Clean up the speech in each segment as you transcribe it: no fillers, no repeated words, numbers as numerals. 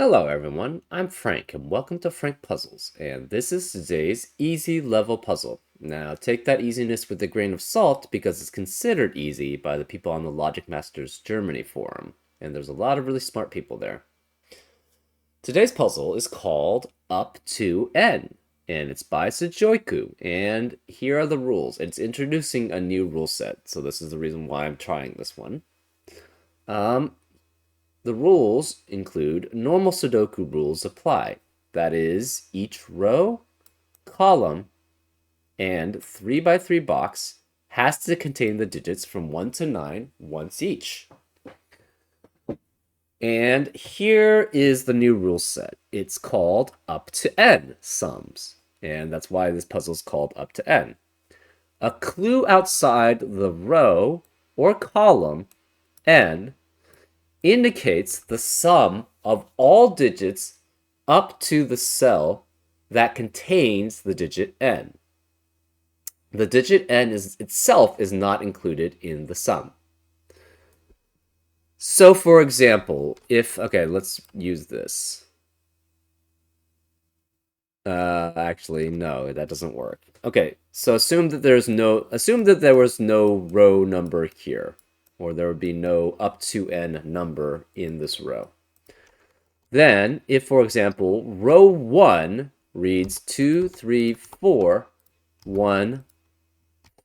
Hello everyone, I'm Frank and welcome to Frank Puzzles, and this is today's easy level puzzle. Now take that easiness with a grain of salt because it's considered easy by the people on the Logic Masters Germany forum, and there's a lot of really smart people there. Today's puzzle is called Up to N, and it's by Sudoku, and here are the rules. It's introducing a new rule set, so this is the reason why I'm trying this one. The rules include normal Sudoku rules apply. That is, each row, column, and 3 by 3 box has to contain the digits from 1 to 9 once each. And here is the new rule set. It's called up to n sums, and that's why this puzzle is called up to n. A clue outside the row or column n indicates the sum of all digits up to the cell that contains the digit n. The digit n itself is not included in the sum. So for example, okay, let's use this. Actually, no, that doesn't work. Okay, so assume that there was no row number here, or there would be no up to n number in this row. Then, if, for example, row 1 reads 2, 3, 4, 1,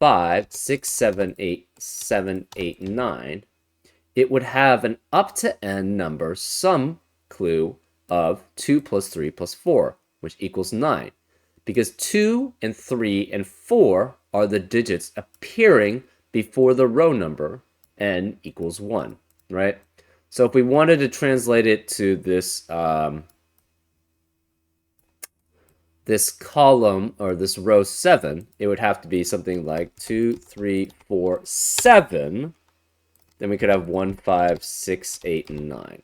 5, 6, 7, 8, 7, 8, 9, it would have an up to n number sum clue of 2 plus 3 plus 4, which equals 9. Because 2 and 3 and 4 are the digits appearing before the row number, n equals 1, right? So if we wanted to translate it to this this column or this row 7, it would have to be something like 2, 3, 4, 7. Then we could have 1, 5, 6, 8, and 9.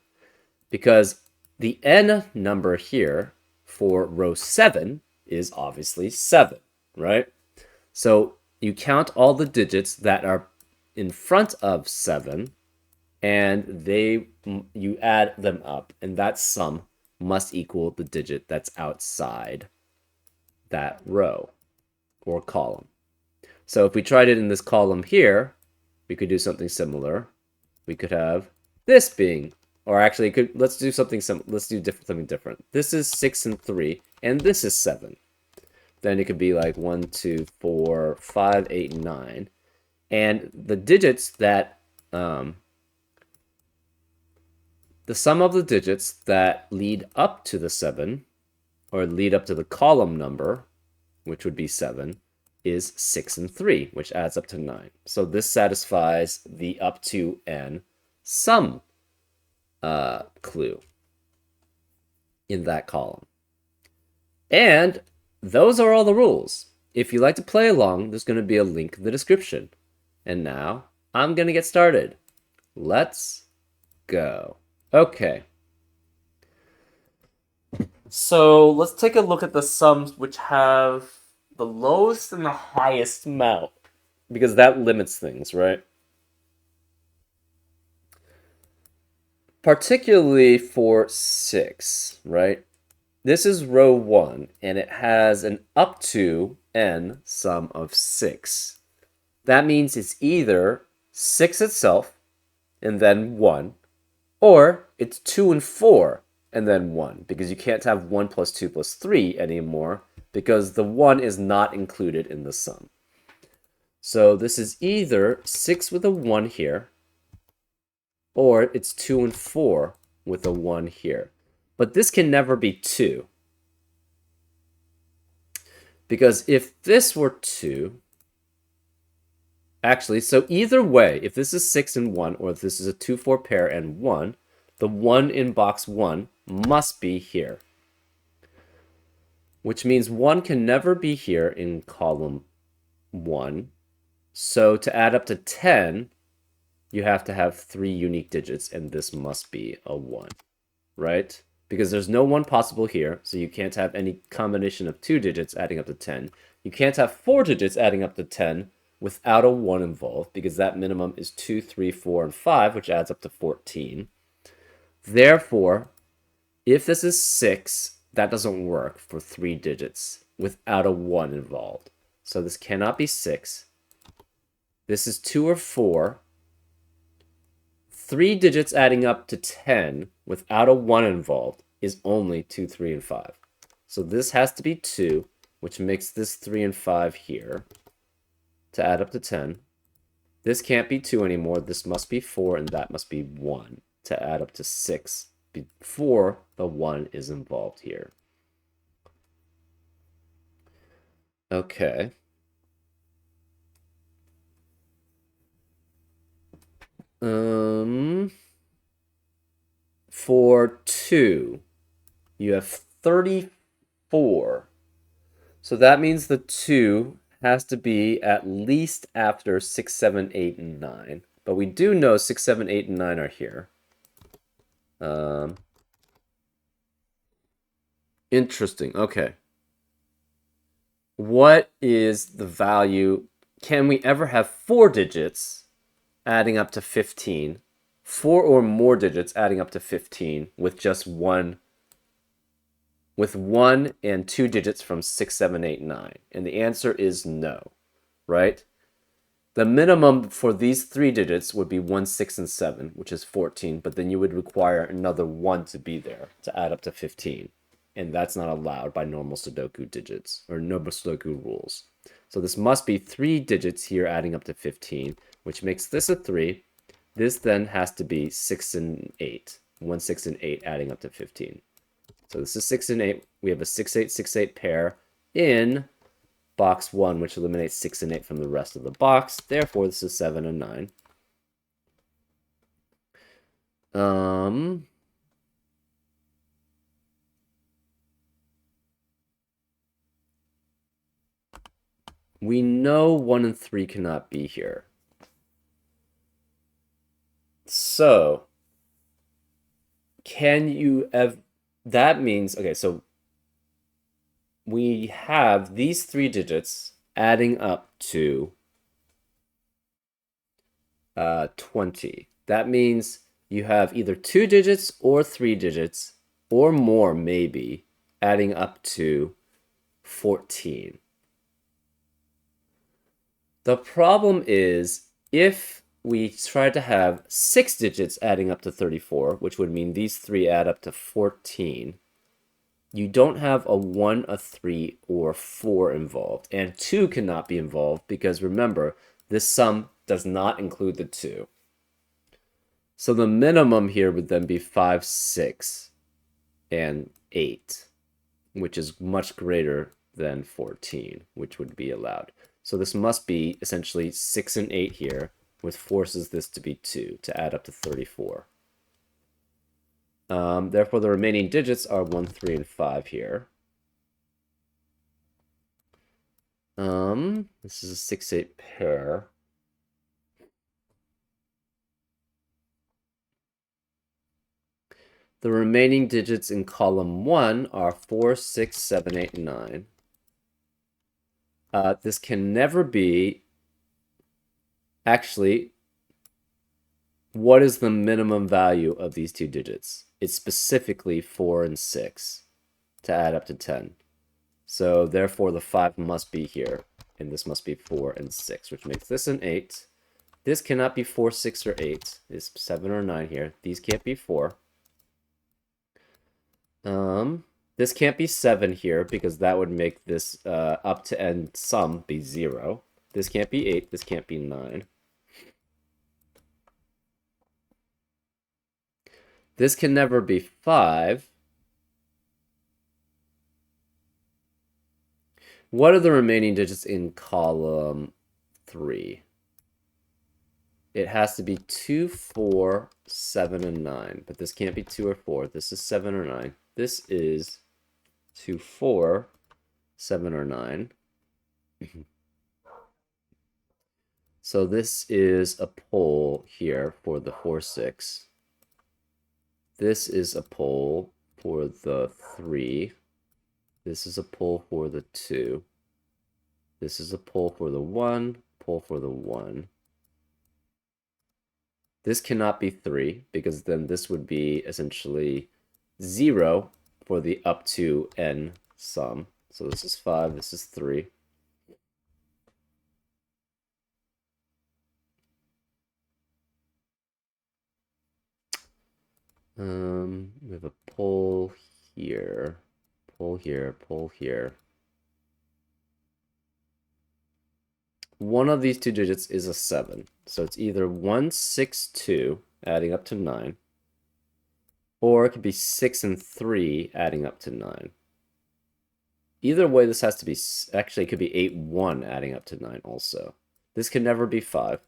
Because the n number here for row 7 is obviously 7, right? So you count all the digits that are in front of 7, and you add them up, and that sum must equal the digit that's outside that row or column. So if we tried it in this column here, we could do something similar. We could have this being, or actually, let's do something different. This is 6 and 3, and this is 7. Then it could be like 1, 2, 4, 5, 8, and 9. And the digits that, the sum of the digits that lead up to the 7, or lead up to the column number, which would be 7, is 6 and 3, which adds up to 9. So this satisfies the up to n sum clue in that column. And those are all the rules. If you'd like to play along, there's going to be a link in the description. And now, I'm going to get started. Let's go. Okay. So let's take a look at the sums which have the lowest and the highest amount, because that limits things, right? Particularly for 6, right? This is row 1, and it has an up to n sum of 6. That means it's either 6 itself, and then 1, or it's 2 and 4, and then 1, because you can't have 1 plus 2 plus 3 anymore, because the 1 is not included in the sum. So this is either 6 with a 1 here, or it's 2 and 4 with a 1 here. But this can never be 2. Because if this were 2, actually, so either way, if this is 6 and 1, or if this is a 2-4 pair and 1, the 1 in box 1 must be here. Which means 1 can never be here in column 1. So to add up to 10, you have to have 3 unique digits, and this must be a 1, right? Because there's no 1 possible here, so you can't have any combination of 2 digits adding up to 10. You can't have 4 digits adding up to 10 without a 1 involved, because that minimum is 2, 3, 4, and 5, which adds up to 14. Therefore, If this is 6, that doesn't work for 3 digits without a 1 involved. So this cannot be 6. This is 2 or 4. 3 digits adding up to 10 without a 1 involved is only 2, 3, and 5. So this has to be 2, which makes this 3 and 5 here to add up to 10. This can't be 2 anymore. This must be 4, and that must be 1 to add up to 6 before the 1 is involved here. Okay. For 2, you have 34. So that means the 2 has to be at least after 6, 7, 8, and 9. But we do know 6, 7, 8, and 9 are here. Interesting. Okay. What is the value? Can we ever have 4 digits adding up to 15? 4 or more digits adding up to 15 with just one, with 1 and 2 digits from 6, 7, 8, 9? And the answer is no, right? The minimum for these 3 digits would be 1, 6, and 7, which is 14, but then you would require another 1 to be there to add up to 15. And that's not allowed by normal Sudoku digits, or normal Sudoku rules. So this must be 3 digits here adding up to 15, which makes this a 3. This then has to be 6 and 8. 1, 6, and 8 adding up to 15. So this is 6 and 8. We have a 6, 8, 6, 8 pair in box 1, which eliminates 6 and 8 from the rest of the box. Therefore, this is 7 and 9. We know 1 and 3 cannot be here. So, can you have, that means, okay, so we have these 3 digits adding up to 20. That means you have either 2 digits or 3 digits, or more maybe, adding up to 14. The problem is if we try to have 6 digits adding up to 34, which would mean these 3 add up to 14, you don't have a 1, a 3, or 4 involved. And 2 cannot be involved because remember, this sum does not include the 2. So the minimum here would then be 5, 6, and 8, which is much greater than 14, which would be allowed. So this must be essentially 6 and 8 here, which forces this to be 2 to add up to 34. Therefore, the remaining digits are 1, 3, and 5 here. This is a 6, 8 pair. The remaining digits in column 1 are 4, 6, 7, 8, and 9. This can never be... Actually, what is the minimum value of these 2 digits? It's specifically 4 and 6 to add up to 10. So therefore the 5 must be here, and this must be 4 and 6, which makes this an 8. This cannot be 4, 6, or 8. It's 7 or 9 here. These can't be 4. This can't be 7 here, because that would make this up to end sum be 0. This can't be 8. This can't be 9. This can never be 5. What are the remaining digits in column 3? It has to be 2, 4, 7, and 9. But this can't be 2 or 4. This is 7 or 9. This is 2, 4, 7, or 9. So this is a pole here for the 4, 6. This is a pole for the 3. This is a pole for the 2. This is a pole for the 1, pole for the 1. This cannot be 3, because then this would be essentially 0 for the up to n sum. So this is 5, this is 3. We have a pole here, pole here, pole here. One of these two digits is a 7. So it's either 162 adding up to 9, or it could be 6 and 3 adding up to 9. Either way, this has to be, actually, it could be 8, 1 adding up to 9 also. This can never be 5.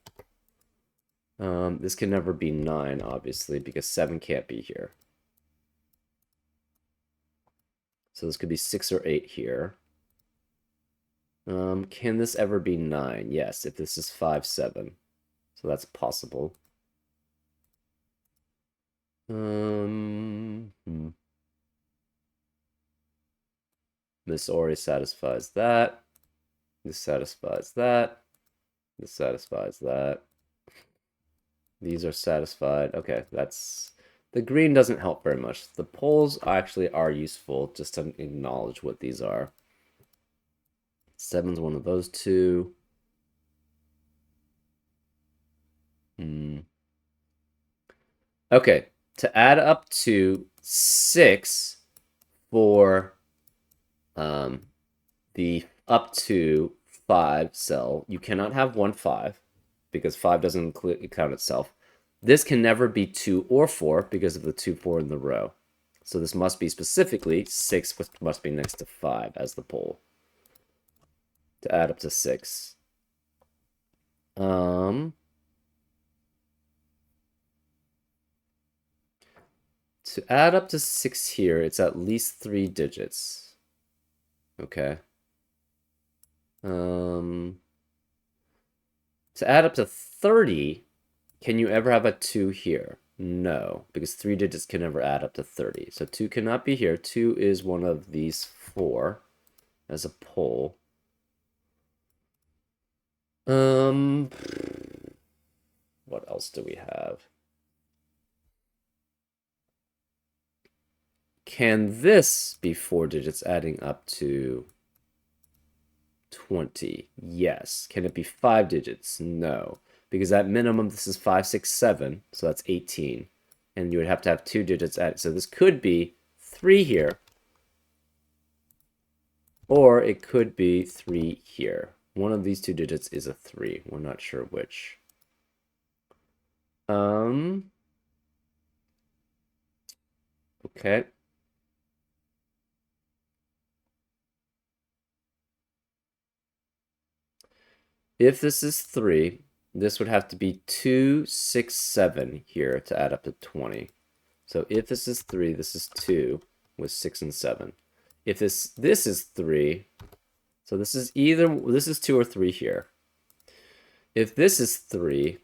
This can never be 9, obviously, because 7 can't be here. So this could be 6 or 8 here. Can this ever be 9? Yes, if this is 5, 7. So that's possible. This already satisfies that. This satisfies that. This satisfies that. These are satisfied. Okay, that's... The green doesn't help very much. The poles actually are useful just to acknowledge what these are. 7's one of those two. Okay, to add up to 6 for the up to 5 cell, you cannot have 1, 5, because 5 doesn't count itself. This can never be 2 or 4 because of the 2, 4 in the row. So this must be specifically 6, which must be next to 5 as the pole to add up to 6. To add up to 6 here, it's at least 3 digits. Okay. To add up to 30, can you ever have a 2 here? No, because 3 digits can never add up to 30. So 2 cannot be here. 2 is one of these 4 as a pole. What else do we have? Can this be 4 digits adding up to 20? Yes. Can it be 5 digits? No. Because at minimum, this is 5, 6, 7, so that's 18. And you would have to have 2 digits added. So this could be 3 here. Or it could be 3 here. One of these 2 digits is a 3. We're not sure which. Okay. If this is 3, this would have to be 2, 6, 7 here to add up to 20. So if this is 3, this is 2 with 6 and 7. If this is 3, so this is 2 or 3 here. If this is 3,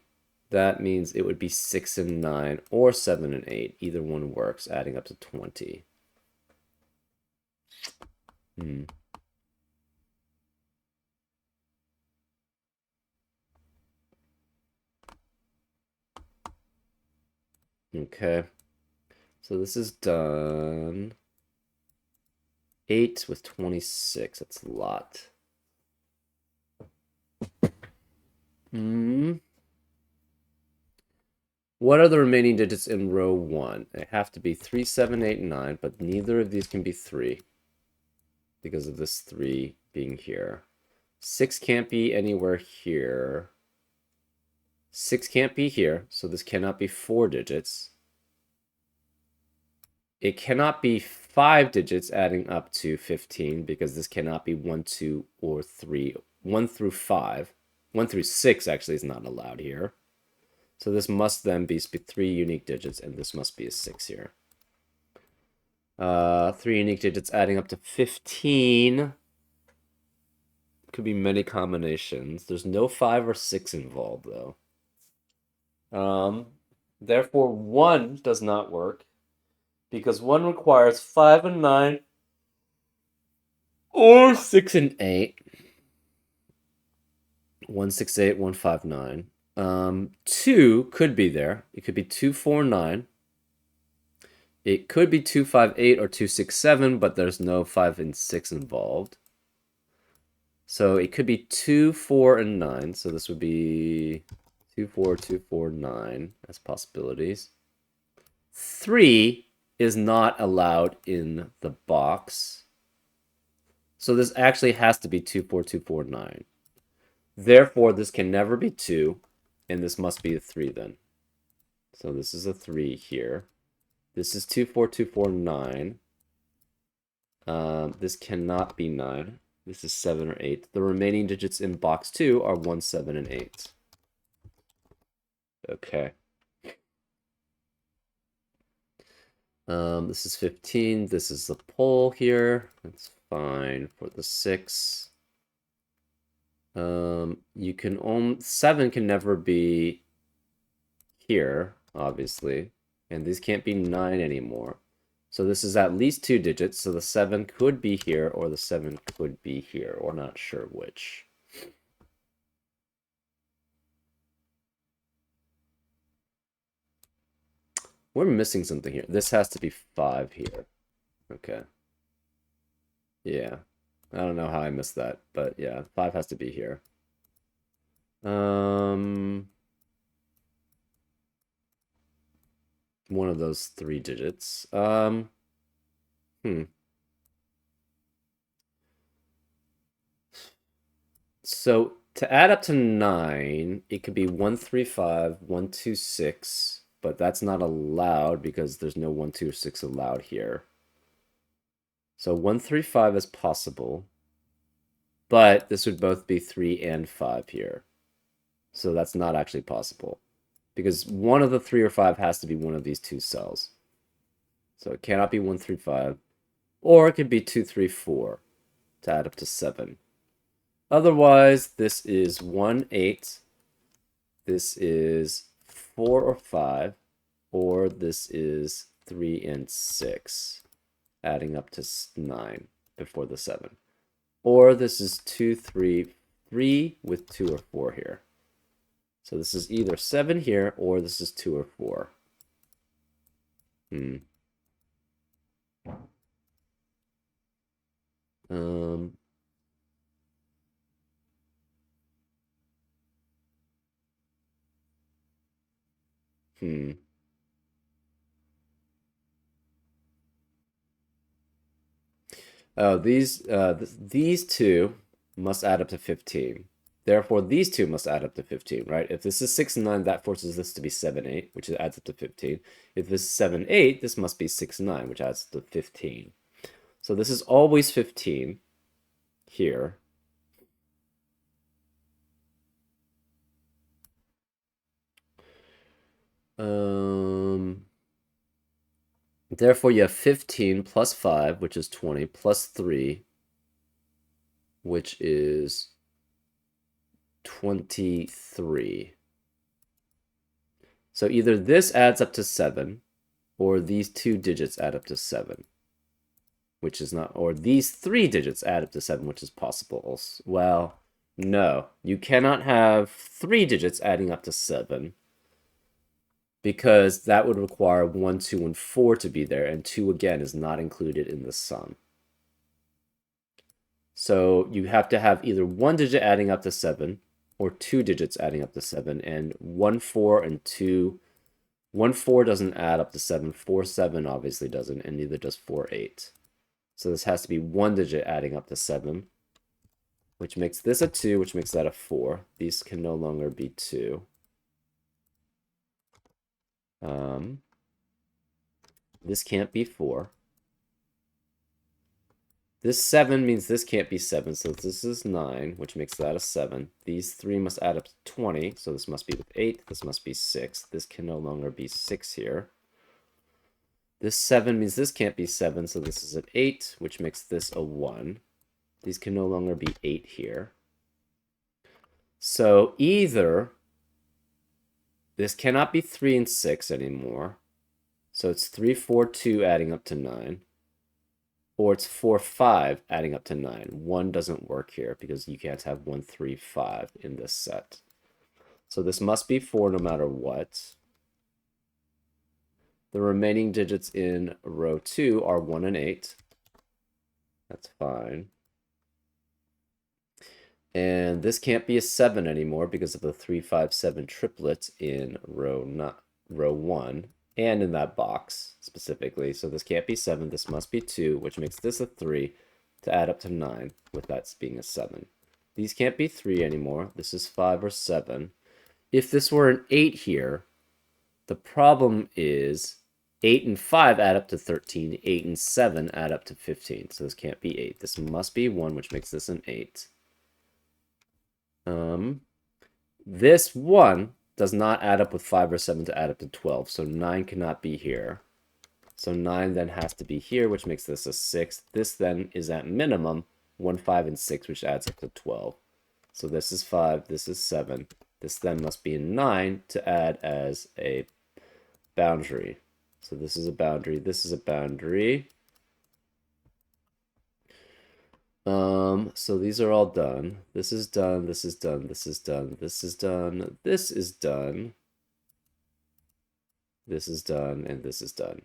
that means it would be 6 and 9 or 7 and 8. Either one works, adding up to 20. Okay. So this is done. 8 with 26. That's a lot. What are the remaining digits in row 1? They have to be 3, 7, 8, 9, but neither of these can be 3 because of this 3 being here. 6 can't be anywhere here. 6 can't be here, so this cannot be 4 digits. It cannot be 5 digits adding up to 15 because this cannot be 1, 2, or 3. 1 through 5. 1 through 6 actually is not allowed here. So this must then be 3 unique digits, and this must be a 6 here. 3 unique digits adding up to 15. Could be many combinations. There's no 5 or 6 involved, though. Therefore, 1 does not work, because 1 requires 5 and 9, or 6 and 8. 1, 6, 8, 1, 5, 9. 2 could be there. It could be 2, 4, 9. It could be 258 or 267, but there's no 5 and 6 involved. So it could be 2, 4, and 9. So this would be 2, 4, 2, 4, 9 as possibilities. 3 is not allowed in the box. So this actually has to be 2, 4, 2, 4, 9. Therefore, this can never be 2, and this must be a 3 then. So this is a 3 here. This is 2, 4, 2, 4, 9. This cannot be 9. This is 7 or 8. The remaining digits in box 2 are 1, 7, and 8. Okay. This is 15. This is the pole here. That's fine for the 6. You can 7 can never be here, obviously. And these can't be 9 anymore. So this is at least 2 digits, so the 7 could be here, or the 7 could be here, or not sure which. We're missing something here. This has to be 5 here. Okay. Yeah. I don't know how I missed that, but yeah, 5 has to be here. One of those 3 digits. So to add up to 9, it could be 135, 126, but that's not allowed because there's no 1, 2, or 6 allowed here. So 135 is possible, but this would both be 3 and 5 here. So that's not actually possible because one of the 3 or 5 has to be one of these 2 cells. So it cannot be 135, or it could be 2, 3, 4 to add up to 7. Otherwise, this is 1, 8. This is 4 or 5, or this is 3 and 6, adding up to 9 before the 7. Or this is 2, 3, 3 with 2 or 4 here. So this is either 7 here, or this is 2 or 4. Oh, these two must add up to 15. Therefore, these two must add up to 15, right? If this is 6 and 9, that forces this to be 7, 8, which adds up to 15. If this is 7, 8, this must be 6, 9, which adds to 15. So this is always 15 here. Therefore, you have 15 plus 5, which is 20, plus 3, which is 23. So either this adds up to 7, or these 2 digits add up to 7, which is not, or these 3 digits add up to 7, which is possible. Well, no, you cannot have 3 digits adding up to 7, because that would require 1, 2, and 4 to be there, and 2 again is not included in the sum. So you have to have either 1 digit adding up to 7, or 2 digits adding up to 7, and 1, 4, and 2. 1, 4 doesn't add up to 7. 4, 7 obviously doesn't, and neither does 4, 8. So this has to be 1 digit adding up to 7, which makes this a 2, which makes that a 4. These can no longer be 2. This can't be 4. This 7 means this can't be 7, so this is 9, which makes that a 7. These 3 must add up to 20, so this must be with 8. This must be 6. This can no longer be 6 here. This 7 means this can't be 7, so this is an 8, which makes this a 1. These can no longer be 8 here. So either this cannot be 3 and 6 anymore, so it's 3, 4, 2 adding up to 9. Or it's 4, 5 adding up to 9. 1 doesn't work here because you can't have 1, 3, 5 in this set. So this must be 4 no matter what. The remaining digits in row 2 are 1 and 8. That's fine. And this can't be a 7 anymore because of the 3, 5, 7 triplet in row 1 and in that box specifically. So this can't be 7. This must be 2, which makes this a 3 to add up to 9 with that being a 7. These can't be 3 anymore. This is 5 or 7. If this were an 8 here, the problem is 8 and 5 add up to 13. 8 and 7 add up to 15. So this can't be 8. This must be 1, which makes this an 8. This 1 does not add up with 5 or 7 to add up to 12, so 9 cannot be here. So 9 then has to be here, which makes this a 6. This then is at minimum 1, 5, and 6, which adds up to 12. So this is 5, this is 7. This then must be a 9 to add as a boundary. So this is a boundary, this is a boundary. So these are all done. This is done, this is done, this is done, this is done, this is done. This is done, and this is done.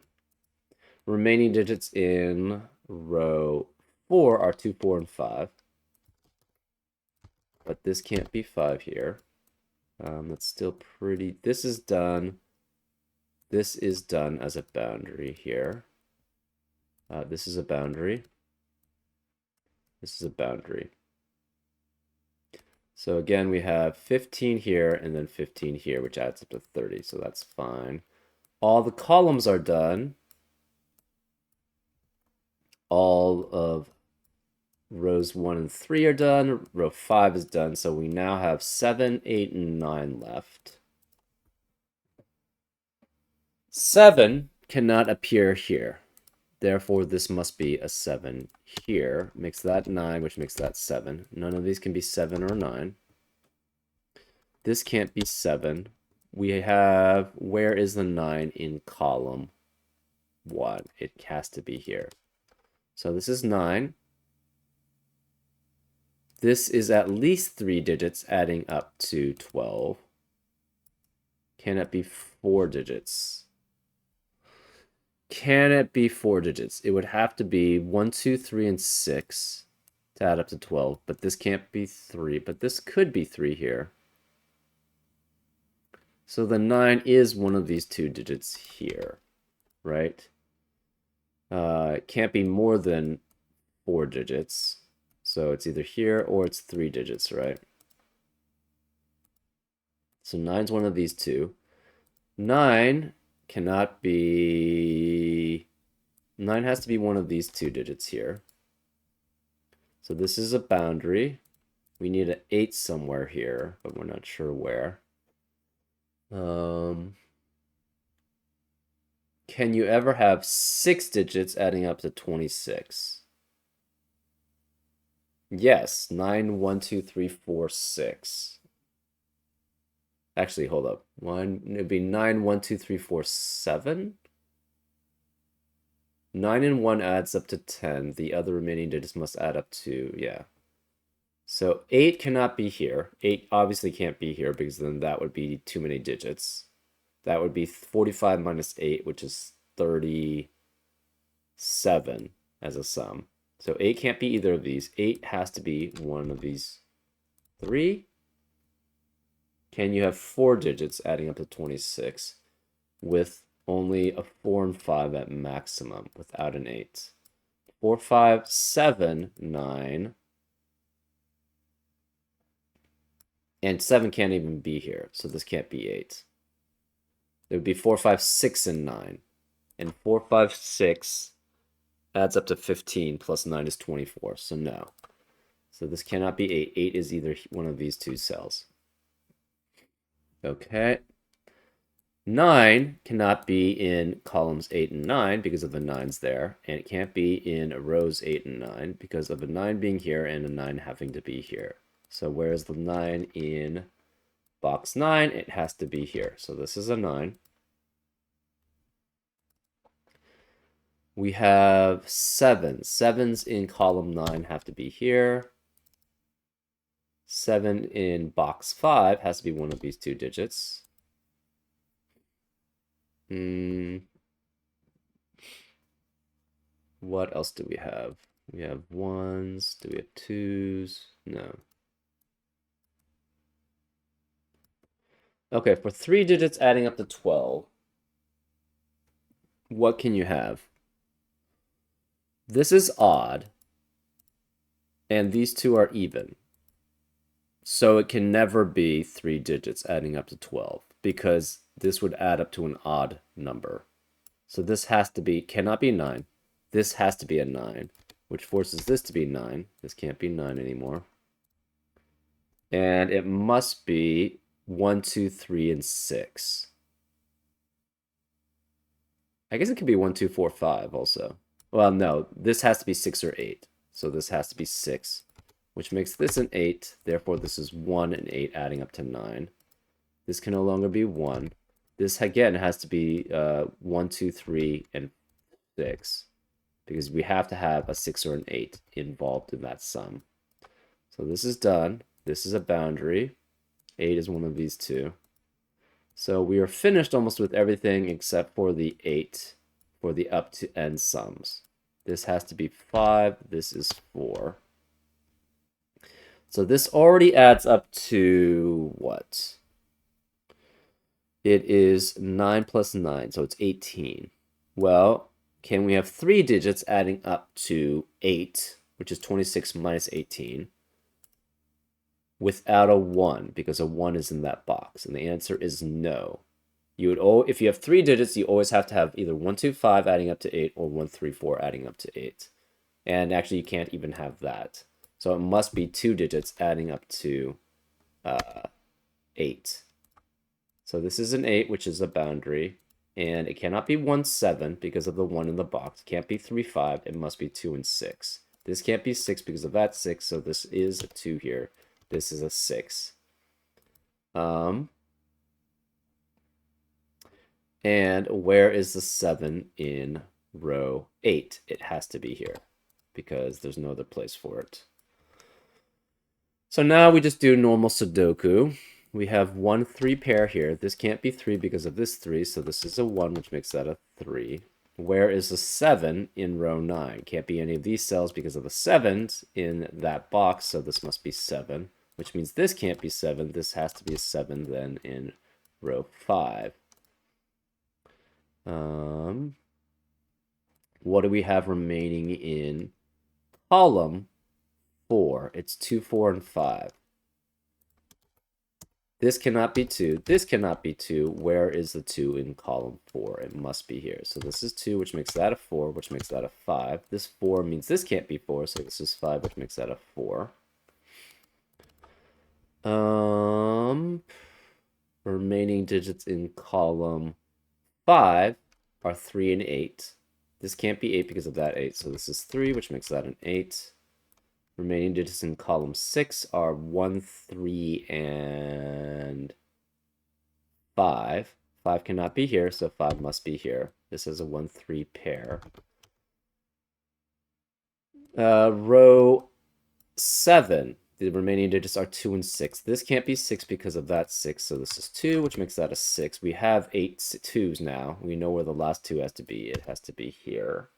Remaining digits in row 4 are 2, 4, and 5. But this can't be 5 here. That's still pretty... This is done. This is done as a boundary here. This is a boundary. This is a boundary. So again, we have 15 here and then 15 here, which adds up to 30. So that's fine. All the columns are done. All of rows 1 and 3 are done. Row 5 is done. So we now have 7, 8, and 9 left. 7 cannot appear here. Therefore, this must be a 7 here. Makes that 9, which makes that 7. None of these can be 7 or 9. This can't be 7. We have, where is the 9 in column 1? It has to be here. So this is 9. This is at least 3 digits adding up to 12. Can it be 4 digits? Can it be 4 digits? It would have to be 1, 2, 3, and 6 to add up to 12. But this can't be 3. But this could be 3 here. So the 9 is one of these 2 digits here, right? It can't be more than 4 digits. So it's either here or it's 3 digits, right? So 9's one of these 2. 9 cannot be... 9 has to be one of these 2 digits here. So this is a boundary. We need an 8 somewhere here, but we're not sure where. Can you ever have 6 digits adding up to 26? Yes, 9, 1, 2, 3, 4, 6. Actually, hold up. It'd be 9, 1, 2, 3, 4, 7. 9 and 1 adds up to 10. The other remaining digits must add up to, yeah. So 8 cannot be here. 8 obviously can't be here because then that would be too many digits. That would be 45 minus 8, which is 37 as a sum. So 8 can't be either of these. 8 has to be one of these 3. Can you have 4 digits adding up to 26 with only a 4 and 5 at maximum without an 8? 4, 5, 7, 9. And 7 can't even be here, so this can't be 8. It would be 4, 5, 6, and 9. And 4, 5, 6 adds up to 15 plus 9 is 24, so no. So this cannot be 8. 8 is either one of these 2 cells. Okay. 9 cannot be in columns 8 and 9 because of the 9's there, and it can't be in rows 8 and 9 because of a 9 being here and a 9 having to be here. So where's the 9 in box 9? It has to be here. So this is a 9. We have 7. 7's in column 9 have to be here. 7 in box 5 has to be one of these 2 digits. What else do we have? We have ones. Do we have twos? No. Okay, for 3 digits adding up to 12, what can you have? This is odd, and these two are even. So it can never be 3 digits adding up to 12 because this would add up to an odd number. So this has to be, cannot be 9. This has to be a 9, which forces this to be 9. This can't be 9 anymore. And it must be 1, 2, 3, and 6. I guess it could be 1, 2, 4, 5 also. Well, no, this has to be 6 or 8. So this has to be 6, which makes this an 8. Therefore, this is 1 and 8 adding up to 9. This can no longer be 1. This, again, has to be 1, 2, 3, and 6. Because we have to have a 6 or an 8 involved in that sum. So this is done. This is a boundary. 8 is one of these two. So we are finished almost with everything except for the 8 for the up to n sums. This has to be 5. This is 4. So this already adds up to what? It is 9 plus 9, so it's 18. Well, can we have 3 digits adding up to 8, which is 26 minus 18, without a 1, because a 1 is in that box? And the answer is no. You would, if you have 3 digits, you always have to have either 1, 2, 5 adding up to 8 or 1, 3, 4 adding up to 8. And actually, you can't even have that. So it must be 2 digits adding up to 8. So this is an 8, which is a boundary. And it cannot be 1, 7 because of the 1 in the box. It can't be 3, 5. It must be 2 and 6. This can't be 6 because of that 6. So this is a 2 here. This is a 6. And where is the 7 in row 8? It has to be here because there's no other place for it. So now we just do normal Sudoku. We have 1, 3 pair here. This can't be 3 because of this 3, so this is a 1, which makes that a 3. Where is the 7 in row 9? Can't be any of these cells because of the 7s in that box, so this must be 7, which means this can't be 7. This has to be a 7 then in row 5. What do we have remaining in column 4? It's 2, 4, and 5. This cannot be 2. This cannot be 2. Where is the 2 in column 4? It must be here. So this is 2, which makes that a 4, which makes that a 5. This 4 means this can't be 4, so this is 5, which makes that a 4. Remaining digits in column 5 are 3 and 8. This can't be 8 because of that 8, so this is 3, which makes that an 8. Remaining digits in column 6 are 1, 3, and 5. 5 cannot be here, so 5 must be here. This is a 1, 3 pair. Row 7, the remaining digits are 2 and 6. This can't be 6 because of that 6, so this is 2, which makes that a 6. We have 8 2s now. We know where the last 2 has to be. It has to be here.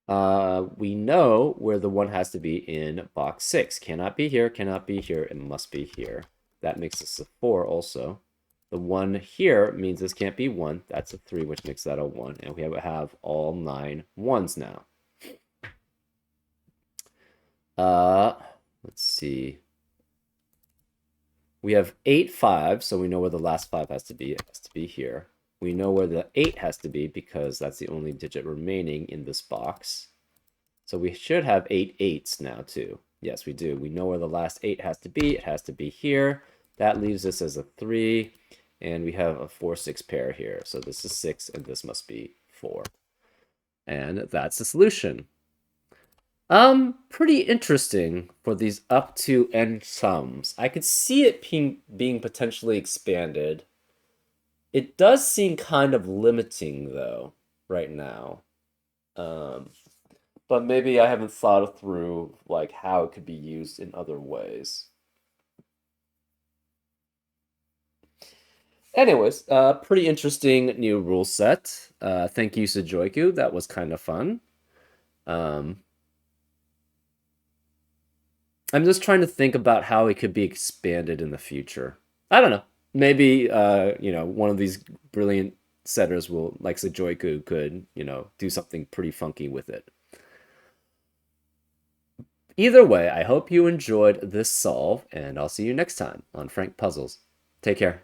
We know where the 1 has to be in box 6. Cannot be here, cannot be here, it must be here. That makes this a 4 also. The 1 here means this can't be 1. That's a 3, which makes that a 1. And we have all 9 1s now. Let's see. We have 8 5s, so we know where the last 5 has to be. It has to be here. We know where the 8 has to be because that's the only digit remaining in this box. So we should have 8 8s now too. Yes, we do. We know where the last 8 has to be. It has to be here. That leaves us as a 3. And we have a 4 6 pair here. So this is 6 and this must be 4. And that's the solution. Pretty interesting for these up to n sums. I could see it being potentially expanded. It does seem kind of limiting, though, right now. But maybe I haven't thought through, like, how it could be used in other ways. Anyways, pretty interesting new rule set. Thank you, Sudoku. That was kind of fun. Um, I'm just trying to think about how it could be expanded in the future. I don't know. Maybe one of these brilliant setters will, like Sudoku, could, do something pretty funky with it. Either way, I hope you enjoyed this solve, and I'll see you next time on Frank Puzzles. Take care.